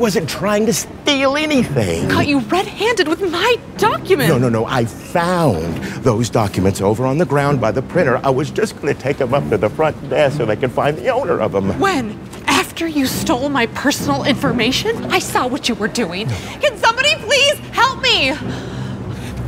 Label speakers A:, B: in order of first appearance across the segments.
A: wasn't trying to steal anything.
B: Caught you red-handed with my documents.
A: No. I found those documents over on the ground by the printer. I was just going to take them up to the front desk so they could find the owner of them.
B: When? After you stole my personal information? I saw what you were doing. Can somebody please help me?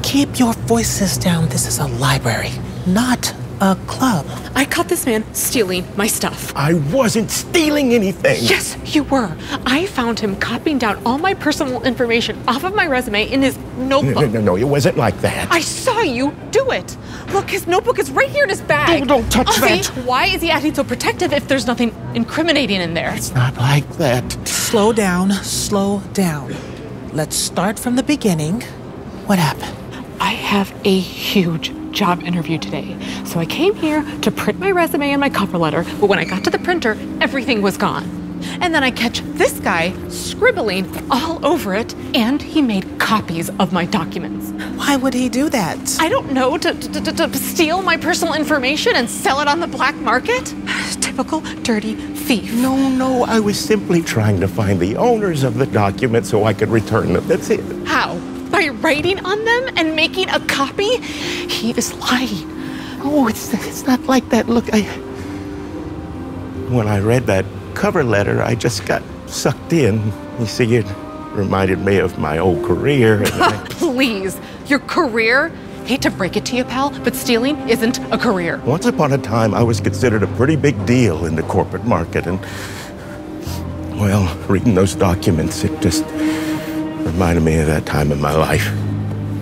C: Keep your voices down. This is a library, not a club.
B: I caught this man stealing my stuff.
A: I wasn't stealing anything.
B: Yes, you were. I found him copying down all my personal information off of my resume in his notebook.
A: No, it wasn't like that.
B: I saw you do it. Look, his notebook is right here in his bag.
A: Don't touch that.
B: See, why is he acting so protective if there's nothing incriminating in there?
A: It's not like that.
C: Slow down, slow down. Let's start from the beginning. What happened?
B: I have a huge job interview today. So I came here to print my resume and my cover letter, but when I got to the printer, everything was gone. And then I catch this guy scribbling all over it, and he made copies of my documents.
C: Why would he do that?
B: I don't know, to steal my personal information and sell it on the black market? Typical dirty thief.
A: No, I was simply trying to find the owners of the documents so I could return them. That's it.
B: How? By writing on them and making a copy? He is lying.
A: Oh, it's not like that. Look, when I read that cover letter, I just got sucked in. You see, it reminded me of my old career.
B: Please, your career? Hate to break it to you, pal, but stealing isn't a career.
A: Once upon a time, I was considered a pretty big deal in the corporate market, and, well, reading those documents, it just reminded me of that time in my life.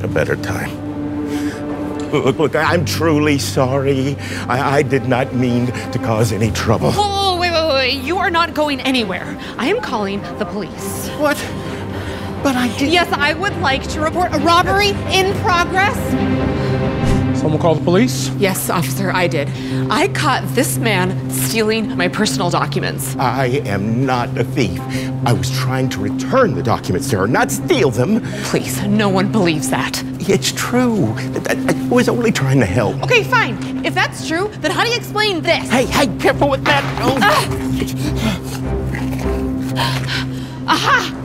A: A better time. Look, I'm truly sorry. I did not mean to cause any trouble.
B: Whoa, wait. You are not going anywhere. I am calling the police.
A: What? But I did.
B: Yes, I would like to report a robbery in progress.
D: Someone call the police?
B: Yes, officer, I did. I caught this man stealing my personal documents.
A: I am not a thief. I was trying to return the documents to her, not steal them.
B: Please, no one believes that.
A: It's true. I was only trying to help.
B: Okay, fine. If that's true, then how do you explain this?
A: Hey, careful with that. Oh.
B: Aha!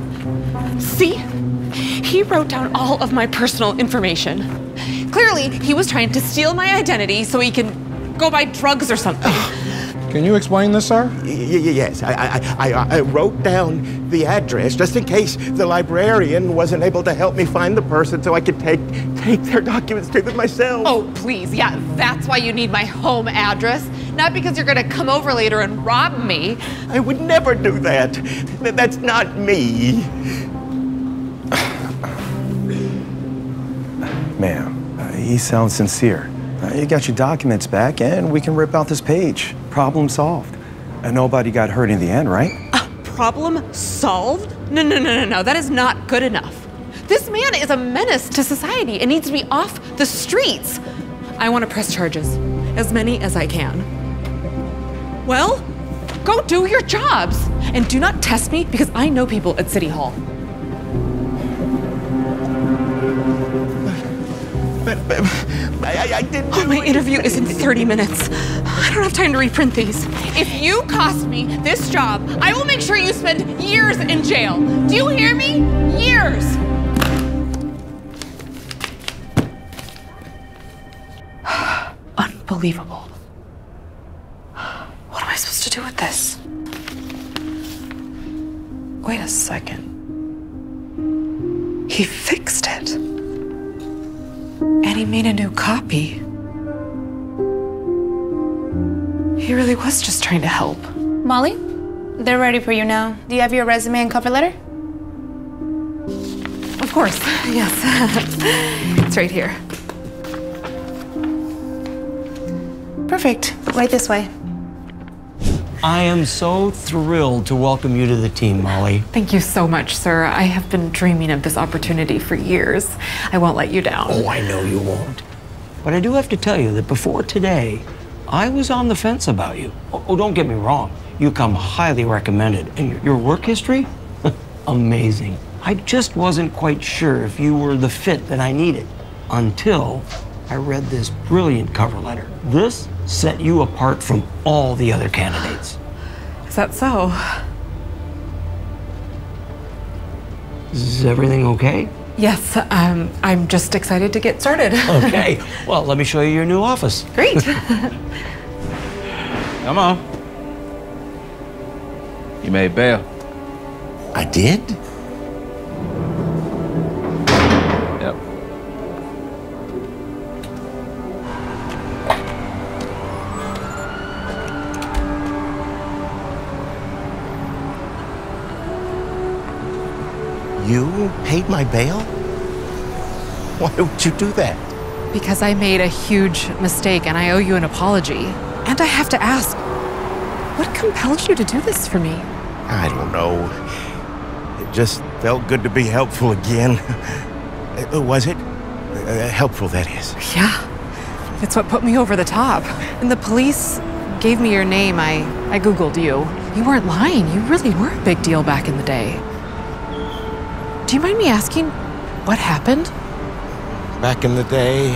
B: See? He wrote down all of my personal information. Clearly, he was trying to steal my identity so he can go buy drugs or something.
D: Can you explain this, sir?
A: Yes, I wrote down the address just in case the librarian wasn't able to help me find the person so I could take their documents to them myself.
B: Oh, please, yeah, that's why you need my home address. Not because you're gonna come over later and rob me.
A: I would never do that. That's not me.
E: Ma'am, he sounds sincere. You got your documents back, and we can rip out this page. Problem solved. And nobody got hurt in the end, right?
B: Problem solved? No. That is not good enough. This man is a menace to society and needs to be off the streets. I want to press charges, as many as I can. Well, go do your jobs. And do not test me because I know people at City Hall.
A: But I didn't.
B: Oh, my interview is in 30 minutes. I don't have time to reprint these. If you cost me this job, I will make sure you spend years in jail. Do you hear me? Years. Unbelievable. What am I supposed to do with this? Wait a second. He fixed it. And he made a new copy. He really was just trying to help.
F: Molly, they're ready for you now. Do you have your resume and cover letter?
B: Of course, yes. It's right here.
F: Perfect. Right this way.
G: I am so thrilled to welcome you to the team, Molly.
B: Thank you so much, sir. I have been dreaming of this opportunity for years. I won't let you down.
G: Oh, I know you won't. But I do have to tell you that before today, I was on the fence about you. Oh, don't get me wrong. You come highly recommended. And your work history? Amazing. I just wasn't quite sure if you were the fit that I needed until I read this brilliant cover letter. This set you apart from all the other candidates.
B: Is that so?
G: Is everything okay?
B: Yes, I'm just excited to get started.
G: Okay. Well, let me show you your new office.
B: Great.
H: Come on. You made bail.
A: I did?
H: Yep.
A: You paid my bail? Why would you do that?
B: Because I made a huge mistake and I owe you an apology. And I have to ask, what compelled you to do this for me?
A: I don't know. It just felt good to be helpful again. Was it? Helpful, that is.
B: Yeah, it's what put me over the top. And the police gave me your name. I Googled you. You weren't lying. You really were a big deal back in the day. Do you mind me asking what happened?
A: Back in the day,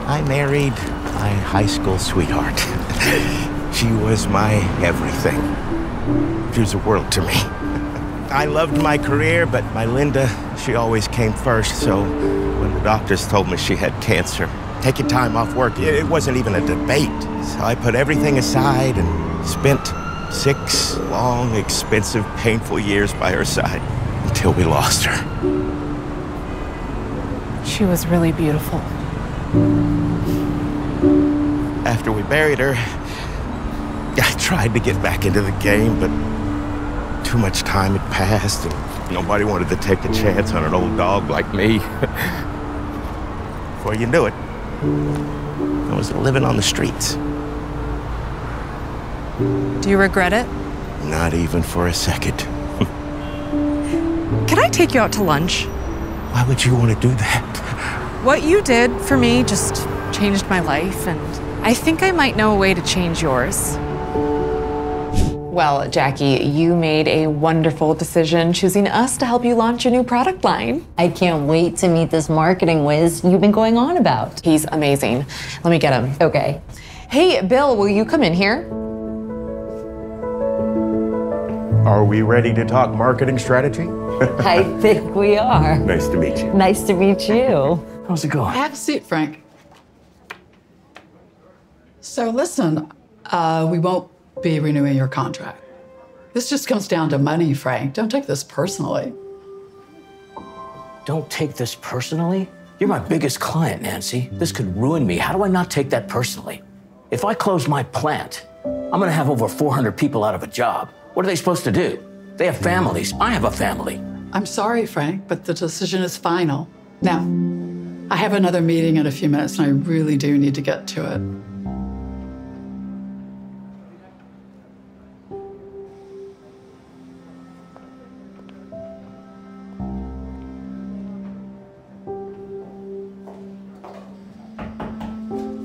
A: I married my high school sweetheart. She was my everything. She was the world to me. I loved my career, but my Linda, she always came first, so when the doctors told me she had cancer, taking time off work, it wasn't even a debate. So I put everything aside and spent 6 long, expensive, painful years by her side until we lost her.
B: She was really beautiful.
A: After we buried her, I tried to get back into the game, but too much time had passed, and nobody wanted to take a chance on an old dog like me. Before you knew it, I was living on the streets.
B: Do you regret it?
A: Not even for a second.
B: Can I take you out to lunch?
A: Why would you want to do that?
B: What you did for me just changed my life, and I think I might know a way to change yours. Well, Jackie, you made a wonderful decision choosing us to help you launch your new product line.
I: I can't wait to meet this marketing whiz you've been going on about.
B: He's amazing. Let me get him.
I: Okay.
B: Hey, Bill, will you come in here?
E: Are we ready to talk marketing strategy?
I: I think we are.
E: Nice to meet you.
I: Nice to meet you.
G: How's it going?
J: Have a seat, Frank. So listen, we won't be renewing your contract. This just comes down to money, Frank. Don't take this personally.
G: Don't take this personally? You're my biggest client, Nancy. This could ruin me. How do I not take that personally? If I close my plant, I'm gonna have over 400 people out of a job. What are they supposed to do? They have families. I have a family.
J: I'm sorry, Frank, but the decision is final. Now, I have another meeting in a few minutes, and I really do need to get to it.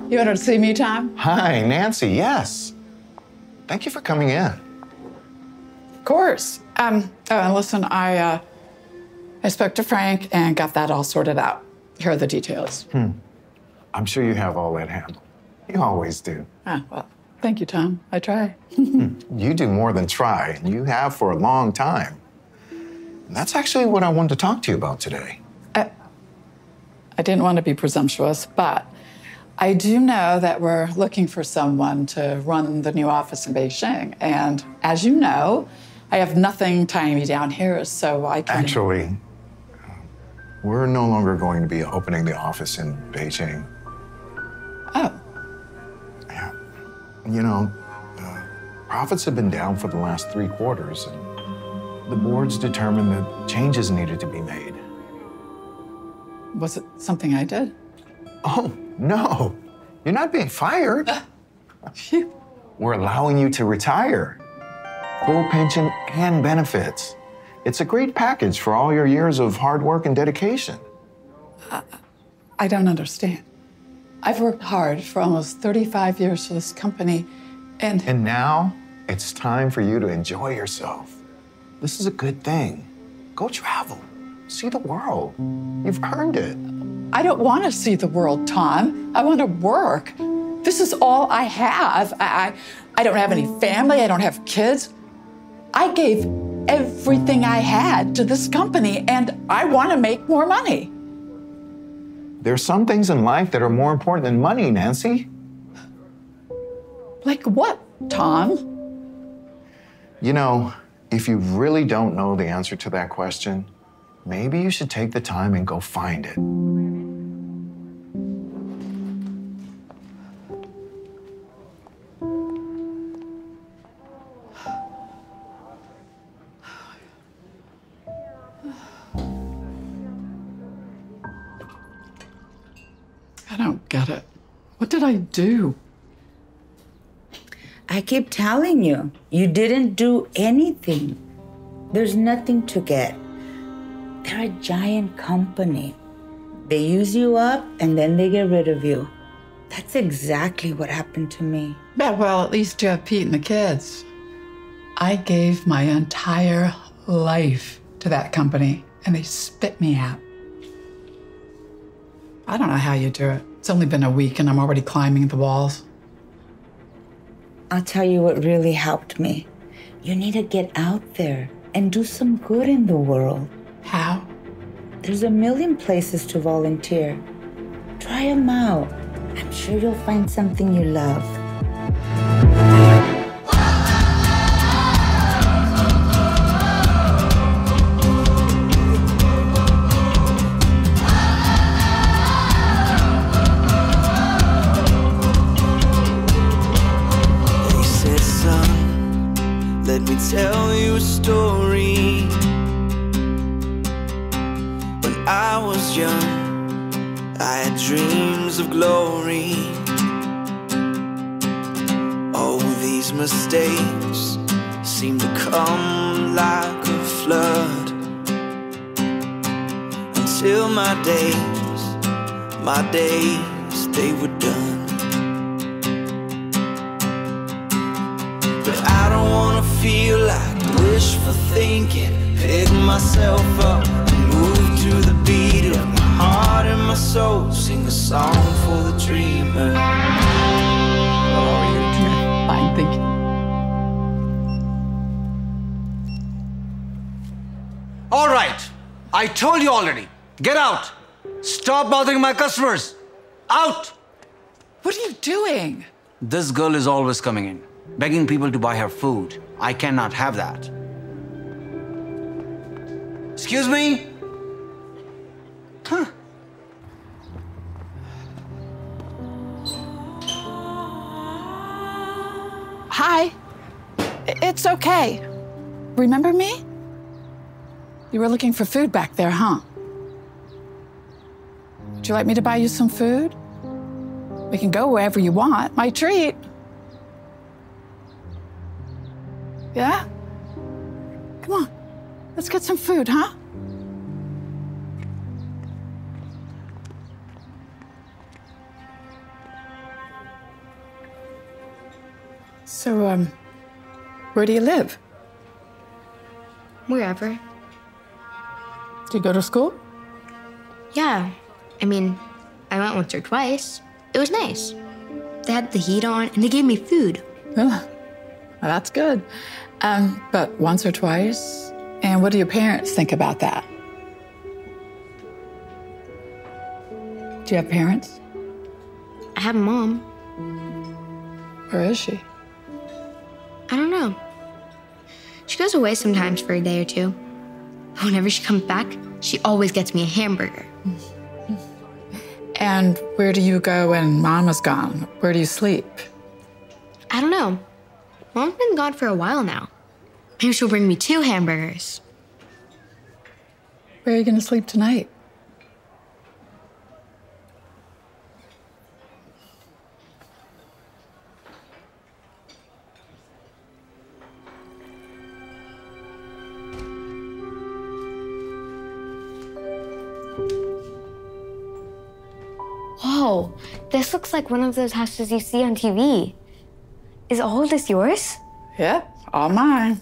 J: You wanted to see me, Tom?
K: Hi, Nancy, yes. Thank you for coming in.
J: Of course. And listen, I spoke to Frank and got that all sorted out. Here are the details.
K: I'm sure you have all that handled. You always do.
J: Well, thank you, Tom. I try.
K: You do more than try. You have for a long time. And that's actually what I wanted to talk to you about today.
J: I didn't want to be presumptuous, but I do know that we're looking for someone to run the new office in Beijing. And as you know, I have nothing tying me down here, so I can...
K: Actually, we're no longer going to be opening the office in Beijing.
J: Oh.
K: Yeah. You know, profits have been down for the last 3 quarters, and the board's determined that changes needed to be made.
J: Was it something I did?
K: Oh, no. You're not being fired. We're allowing you to retire. Full pension and benefits. It's a great package for all your years of hard work and dedication.
J: I don't understand. I've worked hard for almost 35 years for this company, and...
K: And now, it's time for you to enjoy yourself. This is a good thing. Go travel. See the world. You've earned it.
J: I don't want to see the world, Tom. I want to work. This is all I have. I don't have any family. I don't have kids. I gave everything I had to this company, and I want to make more money.
K: There's some things in life that are more important than money, Nancy.
J: Like what, Tom?
K: You know, if you really don't know the answer to that question, maybe you should take the time and go find it.
J: I don't get it. What did I do?
L: I keep telling you, you didn't do anything. There's nothing to get. They're a giant company. They use you up and then they get rid of you. That's exactly what happened to me.
J: Yeah, well, at least you have Pete and the kids. I gave my entire life to that company and they spit me out. I don't know how you do it. It's only been a week and I'm already climbing the walls.
L: I'll tell you what really helped me. You need to get out there and do some good in the world.
J: How?
L: There's a million places to volunteer. Try them out. I'm sure you'll find something you love.
M: Let me tell you a story. When I was young, I had dreams of glory. Oh, these mistakes seem to come like a flood, until my days, they were done. But I don't wanna feel like wishful thinking. Pick myself up and move to the beat of my heart and my soul. Sing a song for the dreamer.
J: How are you today? Fine, thank you.
G: All right, I told you already. Get out. Stop bothering my customers. Out.
J: What are you doing?
G: This girl is always coming in, begging people to buy her food. I cannot have that. Excuse me? Huh.
J: Hi. It's okay. Remember me? You were looking for food back there, huh? Would you like me to buy you some food? We can go wherever you want. My treat. Yeah? Come on. Let's get some food, huh? So, where do you live?
N: Wherever.
J: Do you go to school?
N: Yeah. I mean, I went once or twice. It was nice. They had the heat on and they gave me food.
J: Oh, well, that's good. But once or twice? And what do your parents think about that? Do you have parents?
N: I have a mom.
J: Where is she?
N: I don't know. She goes away sometimes for a day or two. Whenever she comes back, she always gets me a hamburger.
J: And where do you go when Mama's gone? Where do you sleep?
N: I don't know. Mom's been gone for a while now. Maybe she'll bring me 2 hamburgers.
J: Where are you going to sleep tonight?
N: Whoa, this looks like one of those houses you see on TV. Is all of this yours?
J: Yeah, all mine.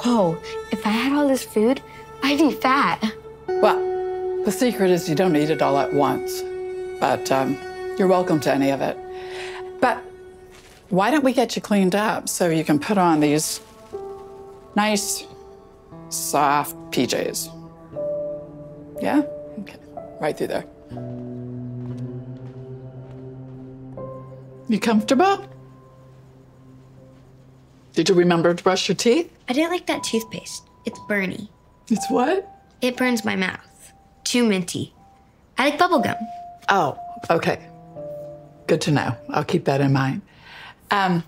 N: Whoa, if I had all this food, I'd be fat.
J: Well, the secret is you don't eat it all at once. But you're welcome to any of it. But Why don't we get you cleaned up so you can put on these nice, soft PJs? Yeah? Okay, right through there. You comfortable? Did you remember to brush your teeth?
N: I didn't like that toothpaste. It's burny.
J: It's what?
N: It burns my mouth. Too minty. I like bubble gum.
J: Oh, okay. Good to know. I'll keep that in mind. I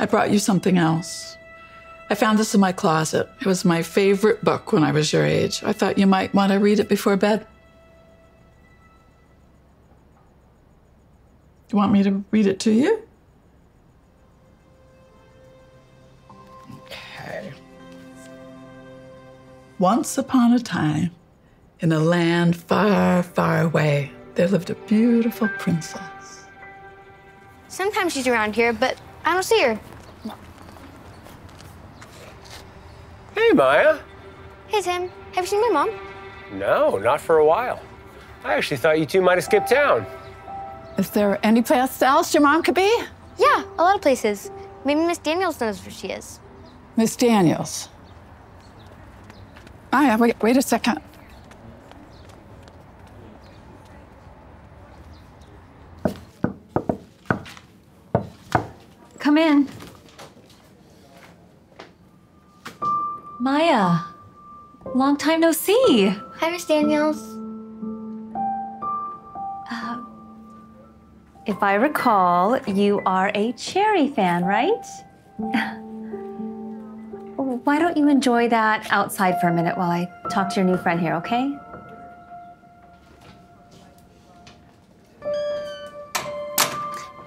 J: brought you something else. I found this in my closet. It was my favorite book when I was your age. I thought you might want to read it before bed. You want me to read it to you? Okay. Once upon a time, in a land far, far away, there lived a beautiful princess.
N: Sometimes she's around here, but I don't see her.
O: Hey, Maya.
N: Hey, Tim. Have you seen my mom?
O: No, not for a while. I actually thought you two might have skipped town.
J: Is there any place else your mom could be?
N: Yeah, a lot of places. Maybe Miss Daniels knows where she is.
J: Miss Daniels. Oh, yeah, wait a second.
I: Come in. Maya, long time no see.
N: Hi, Miss Daniels.
I: If I recall, you are a Cherry fan, right? Why don't you enjoy that outside for a minute while I talk to your new friend here, okay?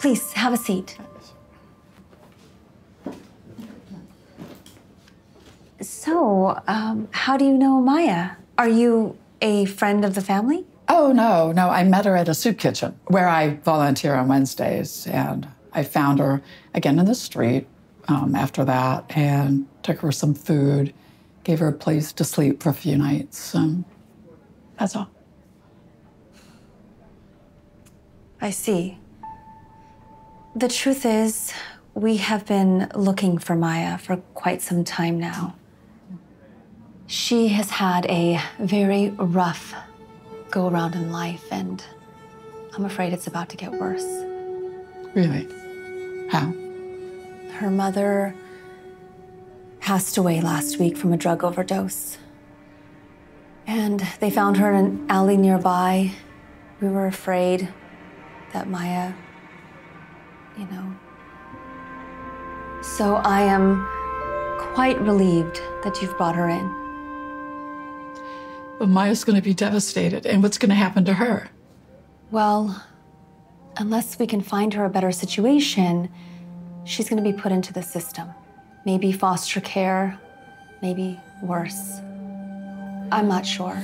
I: Please, have a seat. So, how do you know Maya? Are you a friend of the family?
J: Oh, no. I met her at a soup kitchen where I volunteer on Wednesdays. And I found her again in the street after that and took her some food, gave her a place to sleep for a few nights. That's all.
I: I see. The truth is, we have been looking for Maya for quite some time now. She has had a very rough go-around in life, and I'm afraid it's about to get worse.
J: Really? How?
I: Her mother passed away last week from a drug overdose. And they found her in an alley nearby. We were afraid that Maya, So I am quite relieved that you've brought her in.
J: But Maya's going to be devastated. And what's going to happen to her?
I: Well, unless we can find her a better situation, she's going to be put into the system. Maybe foster care, maybe worse. I'm not sure.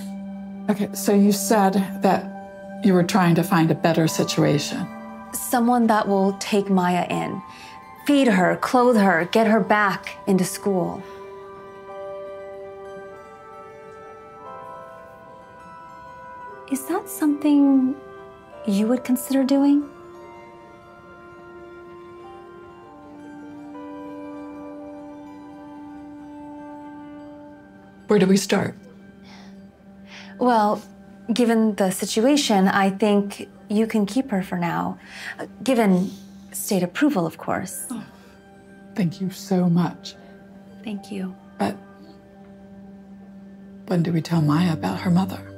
J: Okay, so you said that you were trying to find a better situation.
I: Someone that will take Maya in, feed her, clothe her, get her back into school. Is that something you would consider doing?
J: Where do we start?
I: Well, given the situation, I think you can keep her for now. Given state approval, of course.
J: Oh, thank you so much.
I: Thank you.
J: But when do we tell Maya about her mother?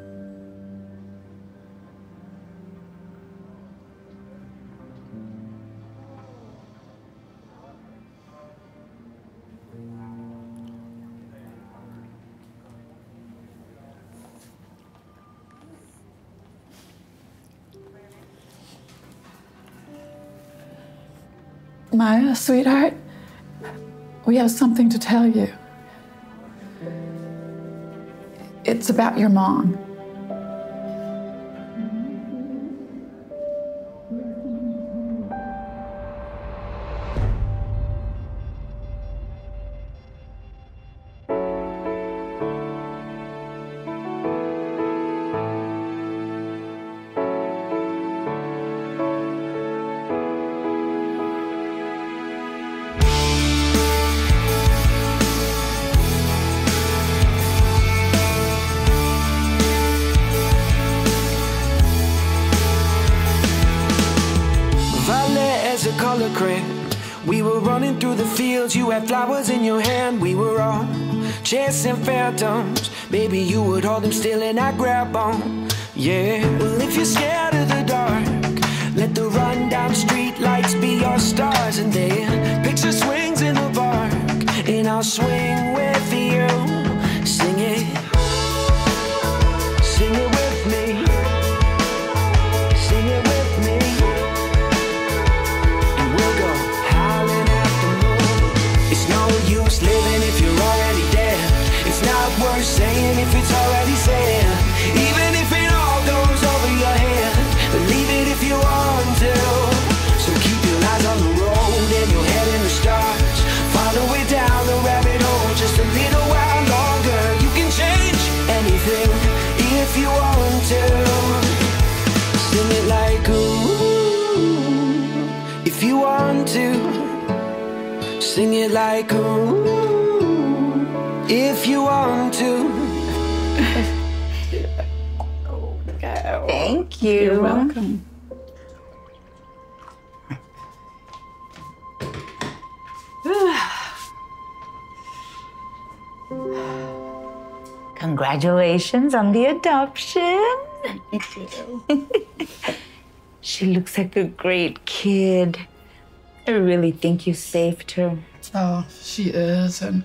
J: Maya, sweetheart, we have something to tell you. It's about your mom.
M: as a color crayon. We were running through the fields, you had flowers in your hand. We were all chasing phantoms. Baby, you would hold them still and I'd grab on. Yeah, well, if you're scared of the dark, let the run-down street lights be your stars. And then picture swings in the park, and I'll swing with you. Sing it with me. Sing it with me. And we'll go howling at the moon. It's no use living if you're already dead. It's not worth saying if it's already said. Even if it all goes over your head, believe it if you want to. So keep your eyes on the road and your head in the stars. Follow it down the rabbit hole just a little while longer. You can change anything if you want to. Sing it like ooh, if you want to. Sing it like ooh, if you want to.
L: Thank you.
J: You're welcome.
L: Congratulations on the adoption.
J: Thank you.
L: She looks like a great kid. I really think you saved her.
J: Oh, she is. And,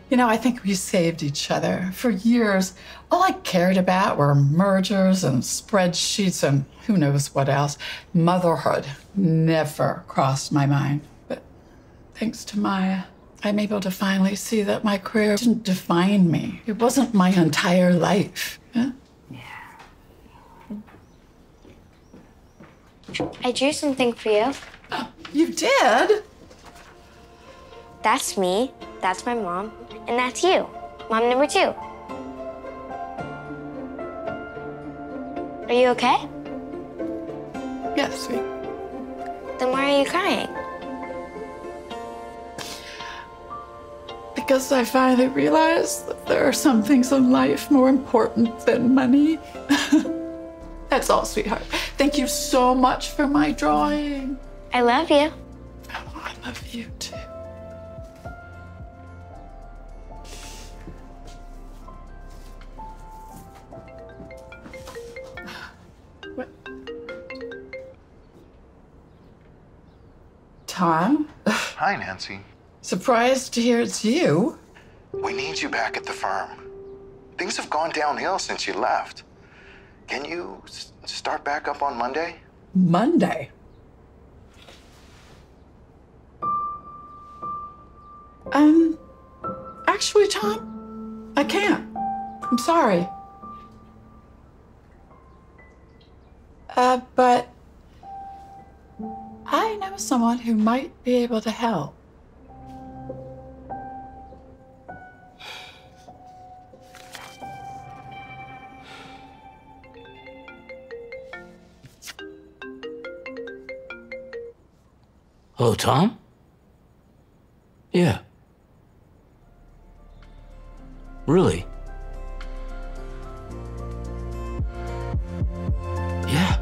J: you know, I think we saved each other. For years, all I cared about were mergers and spreadsheets and who knows what else. Motherhood never crossed my mind. But thanks to Maya, I'm able to finally see that my career didn't define me. It wasn't my entire life. Yeah?
N: I drew something for you.
J: You did?
N: That's me, that's my mom, and that's you, mom number 2. Are you okay?
J: Yes, sweet.
N: Then why are you crying?
J: Because I finally realized that there are some things in life more important than money. That's all, sweetheart. Thank you so much for my drawing.
N: I love you.
J: Oh, I love you too. What? Tom?
K: Hi, Nancy.
J: Surprised to hear it's you.
K: We need you back at the firm. Things have gone downhill since you left. Can you start back up on Monday?
J: Monday? Actually, Tom, I can't. I'm sorry. But I know someone who might be able to help.
G: Hello, Tom? Yeah. Really? Yeah.